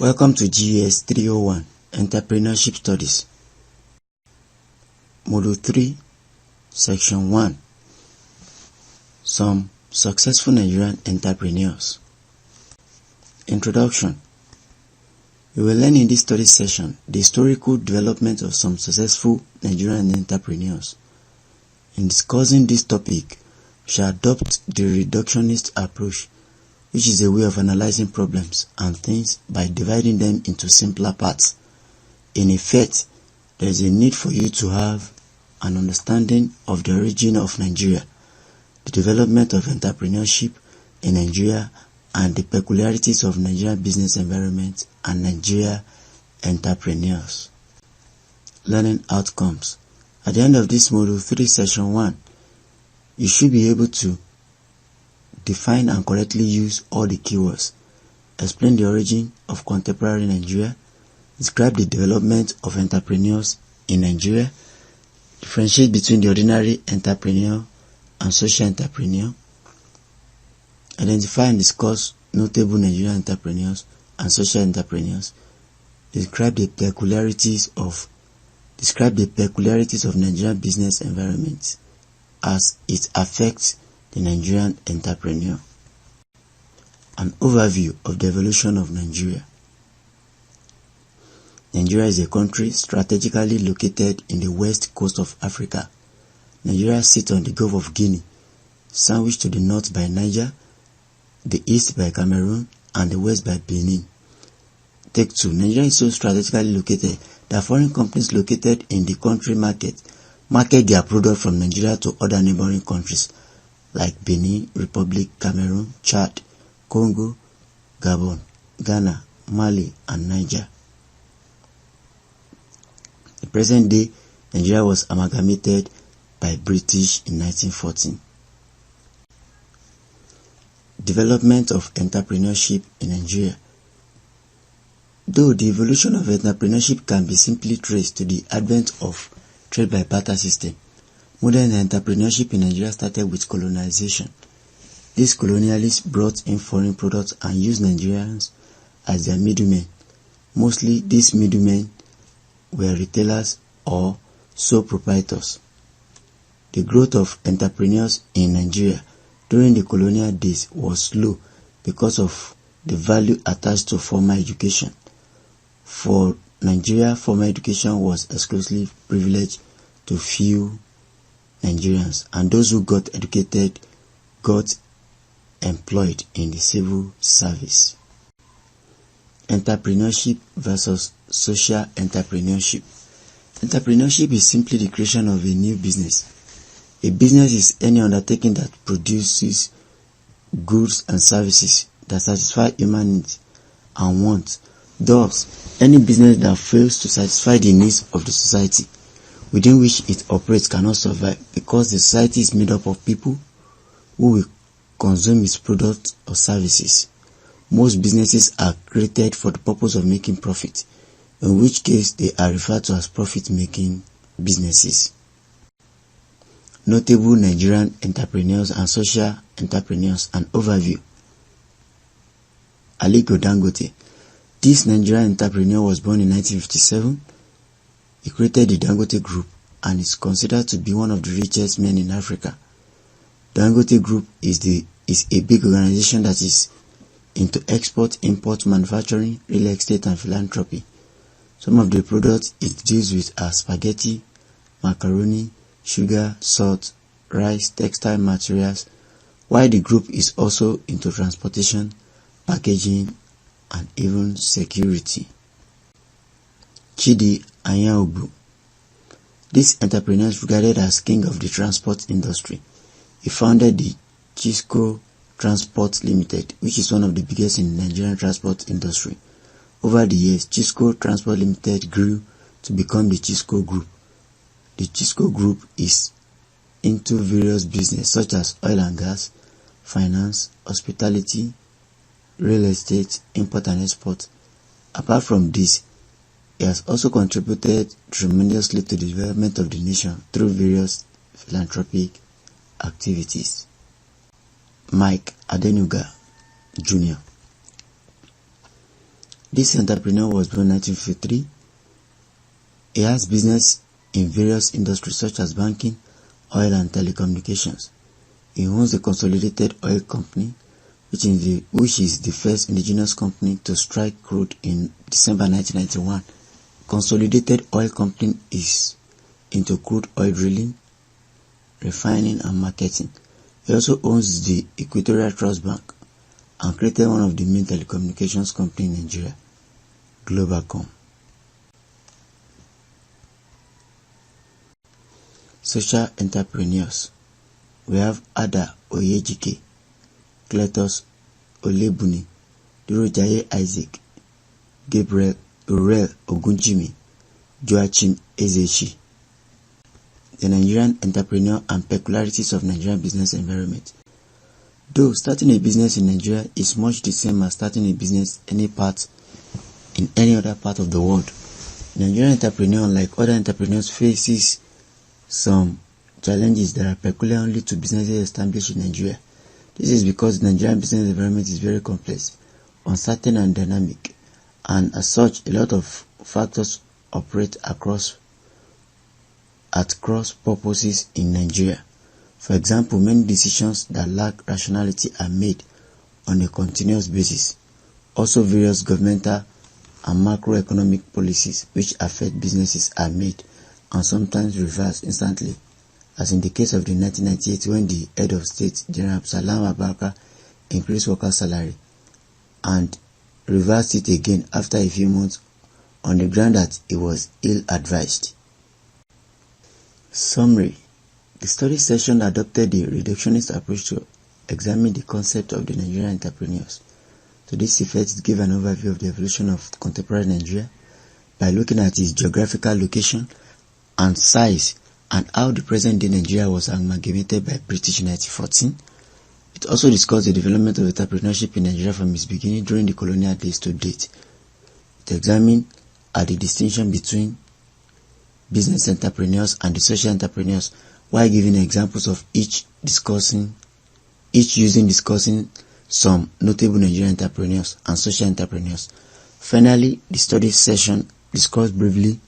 Welcome to GS 301 Entrepreneurship Studies, Module 3, Section 1. Some successful Nigerian entrepreneurs. Introduction. We will learn in this study session the historical development of some successful Nigerian entrepreneurs. In discussing this topic, we shall adopt the reductionist approach, which is a way of analyzing problems and things by dividing them into simpler parts. In effect, there is a need for you to have an understanding of the origin of Nigeria, the development of entrepreneurship in Nigeria, and the peculiarities of Nigerian business environment and Nigeria entrepreneurs. Learning outcomes. At the end of this Module 3, Section 1, you should be able to define and correctly use all the keywords, explain the origin of contemporary Nigeria, describe the development of entrepreneurs in Nigeria, differentiate between the ordinary entrepreneur and social entrepreneur, identify and discuss notable Nigerian entrepreneurs and social entrepreneurs, describe the peculiarities of Nigerian business environment as it affects the Nigerian entrepreneur. An overview of the evolution of Nigeria. Nigeria is a country strategically located in the west coast of Africa. Nigeria sits on the Gulf of Guinea, sandwiched to the north by Niger, the east by Cameroon, and the west by Benin. Take 2. Nigeria is so strategically located that foreign companies located in the country market their product from Nigeria to other neighboring countries like Benin Republic, Cameroon, Chad, Congo, Gabon, Ghana, Mali, and Niger. The present day, Nigeria was amalgamated by British in 1914. Development of entrepreneurship in Nigeria. Though the evolution of entrepreneurship can be simply traced to the advent of trade by barter system, modern entrepreneurship in Nigeria started with colonization. These colonialists brought in foreign products and used Nigerians as their middlemen. Mostly these middlemen were retailers or sole proprietors. The growth of entrepreneurs in Nigeria during the colonial days was slow because of the value attached to formal education. For Nigeria, formal education was exclusively privileged to few Nigerians, and those who got educated got employed in the civil service. Entrepreneurship versus social entrepreneurship. Entrepreneurship is simply the creation of a new business. A business is any undertaking that produces goods and services that satisfy human needs and wants. Thus, any business that fails to satisfy the needs of the society within which it operates cannot survive, because the society is made up of people who will consume its products or services. Most businesses are created for the purpose of making profit, in which case they are referred to as profit-making businesses. Notable Nigerian entrepreneurs and social entrepreneurs. An overview. Aliko Dangote. This Nigerian entrepreneur was born in 1957. He created the Dangote Group and is considered to be one of the richest men in Africa. Dangote Group is a big organization that is into export, import, manufacturing, real estate, and philanthropy. Some of the products it deals with are spaghetti, macaroni, sugar, salt, rice, textile materials, while the group is also into transportation, packaging, and even security. Chidi Anyaobu. This entrepreneur is regarded as king of the transport industry. He founded the Chisco Transport Limited, which is one of the biggest in the Nigerian transport industry. Over the years, Chisco Transport Limited grew to become the Chisco Group. The Chisco Group is into various businesses such as oil and gas, finance, hospitality, real estate, import and export. Apart from this, he has also contributed tremendously to the development of the nation through various philanthropic activities. Mike Adenuga Jr. This entrepreneur was born in 1953. He has business in various industries such as banking, oil and telecommunications. He owns the Consolidated Oil Company, which is the first indigenous company to strike crude in December 1991. Consolidated Oil Company is into crude oil drilling, refining and marketing. He also owns the Equatorial Trust Bank and created one of the main telecommunications companies in Nigeria, Globalcom. Social entrepreneurs. We have Ada Oyejike, Cletus Olebuni, Durojaye Isaac, Gabriel Urel Ogunjimi, Joachim Ezechi. The Nigerian entrepreneur and peculiarities of Nigerian business environment. Though starting a business in Nigeria is much the same as starting a business in any other part of the world, Nigerian entrepreneur, like other entrepreneurs, faces some challenges that are peculiar only to businesses established in Nigeria. This is because the Nigerian business environment is very complex, uncertain and dynamic, and as such, a lot of factors operate at cross purposes in Nigeria. For example, many decisions that lack rationality are made on a continuous basis. Also, various governmental and macroeconomic policies which affect businesses are made and sometimes reversed instantly, as in the case of the 1998 when the head of state, General Salam Abaraka, increased workers' salary and reversed it again after a few months on the ground that he was ill-advised. Summary. The study session adopted the reductionist approach to examine the concept of the Nigerian entrepreneurs. To this effect, it gave an overview of the evolution of contemporary Nigeria by looking at its geographical location and size and how the present-day Nigeria was amalgamated by British in 1914. It also discussed the development of entrepreneurship in Nigeria from its beginning during the colonial days to date. It examined the distinction between business entrepreneurs and the social entrepreneurs, while giving examples of each discussing some notable Nigerian entrepreneurs and social entrepreneurs. Finally, the study session discussed briefly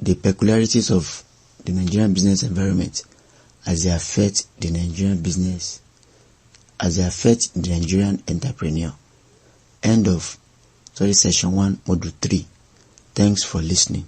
the peculiarities of the Nigerian business environment as they affect the Nigerian entrepreneur. End of study session 1, module 3. Thanks for listening.